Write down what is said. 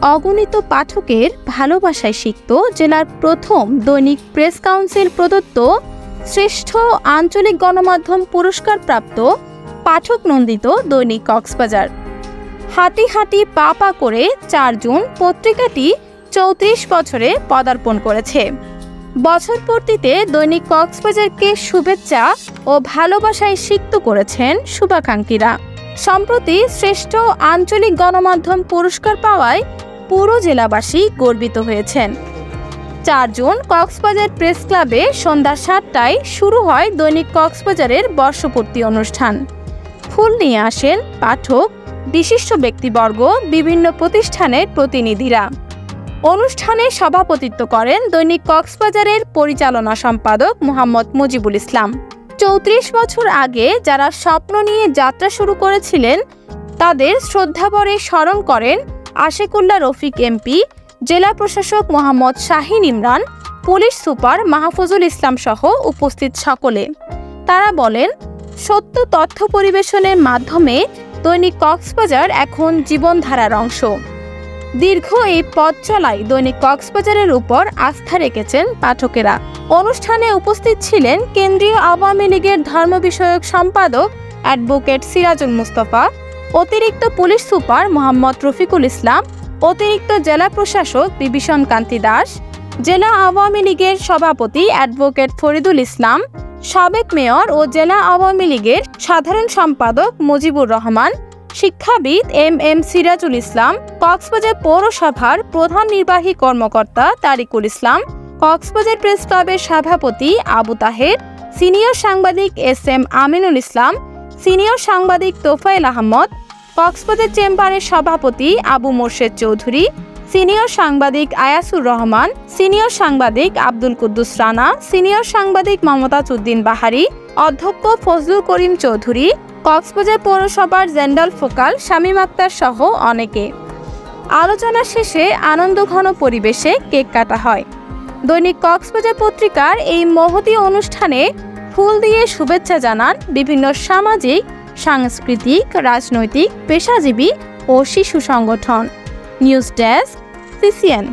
অগণিত পাঠকের ভালোবাসায় সিক্ত জেলার প্রথম দৈনিক প্রেস কাউন্সিল প্রদত্ত শ্রেষ্ঠ আঞ্চলিক গণমাধ্যম পুরস্কার প্রাপ্ত পাঠক নন্দিত দৈনিক কক্সবাজার। হাঁটি হাঁটি পা পা করে ৪ জুন পত্রিকাটি ৩৪ বছরে পদার্পণ করেছে। বছর পূর্তিতে দৈনিক কক্সবাজারকে শুভেচ্ছা ও ভালোবাসায় সিক্ত করেছেন শুভাকাঙ্ক্ষীরা। সম্প্রতি শ্রেষ্ঠ আঞ্চলিক গণমাধ্যম পুরস্কার পাওয়ায় পুরো জেলাবাসী গর্বিত হয়েছেন। ৪ জুন কক্সবাজার প্রেস ক্লাবে সন্ধ্যা ৭টায় শুরু হয় দৈনিক কক্সবাজারের বর্ষপূর্তি অনুষ্ঠান। ফুল নিয়ে আসেন পাঠক, বিশিষ্ট ব্যক্তিবর্গ, বিভিন্ন প্রতিষ্ঠানের প্রতিনিধিরা। অনুষ্ঠানে সভাপতিত্ব করেন দৈনিক কক্সবাজারের পরিচালনা সম্পাদক মোহাম্মদ মুজিবুল ইসলাম। ৩৪ বছর আগে যারা স্বপ্ন নিয়ে যাত্রা শুরু করেছিলেন তাদের শ্রদ্ধাভরে স্মরণ করেন আশিকুল্লাহ রফিক এমপি, জেলা প্রশাসক মোহাম্মদ শাহিন ইমরান, পুলিশ সুপার মাহফুজুল ইসলাম সহ উপস্থিত সকলে। তারা বলেন, সত্য তথ্য পরিবেশনের মাধ্যমে দৈনিক কক্সবাজার এখন জীবনধারার অংশ। দীর্ঘ এই পথ চলায় দৈনিক কক্সবাজারের উপর আস্থা রেখেছেন পাঠকেরা। অনুষ্ঠানে উপস্থিত ছিলেন কেন্দ্রীয় আওয়ামী লীগের ধর্ম বিষয়ক সম্পাদক অ্যাডভোকেট সিরাজুল মুস্তফা, অতিরিক্ত পুলিশ সুপার মোহাম্মদ রফিকুল ইসলাম, অতিরিক্ত জেলা প্রশাসক বিভীষণ কান্তি দাস, জেলা আওয়ামী লীগের সভাপতি অ্যাডভোকেট ফরিদুল ইসলাম, সাবেক মেয়র ও জেলা আওয়ামী লীগের সাধারণ সম্পাদক মুজিবুর রহমান, শিক্ষাবিদ এম সিরাজুল ইসলাম, কক্সবাজার পৌরসভার প্রধান নির্বাহী কর্মকর্তা তারিকুল ইসলাম, কক্সবাজার প্রেস ক্লাবের সভাপতি আবু তাহের, সিনিয়র সাংবাদিক SM আমিনুল ইসলাম, সিনিয়র সাংবাদিক তোফায়েল আহমদ, কক্সবাজার চেম্বারের সভাপতি আবু মোর্শেদ চৌধুরী, সিনিয়র সাংবাদিক আয়াসুর রহমান, সিনিয়র সাংবাদিক আব্দুল কুদ্দুস রানা, সিনিয়র সাংবাদিক মমতাজ উদ্দিন বাহারি, অধ্যক্ষ ফজলুল করিম চৌধুরী, কক্সবাজার পৌরসভার জেন্ডাল ফোকাল শামীম আক্তার সহ অনেকে। আলোচনা শেষে আনন্দঘন পরিবেশে কেক কাটা হয়। দৈনিক কক্সবাজার পত্রিকার এই মহতী অনুষ্ঠানে ফুল দিয়ে শুভেচ্ছা জানান বিভিন্ন সামাজিক, সাংস্কৃতিক, রাজনৈতিক, পেশাজীবী ও শিশু সংগঠন। News desk, CCN।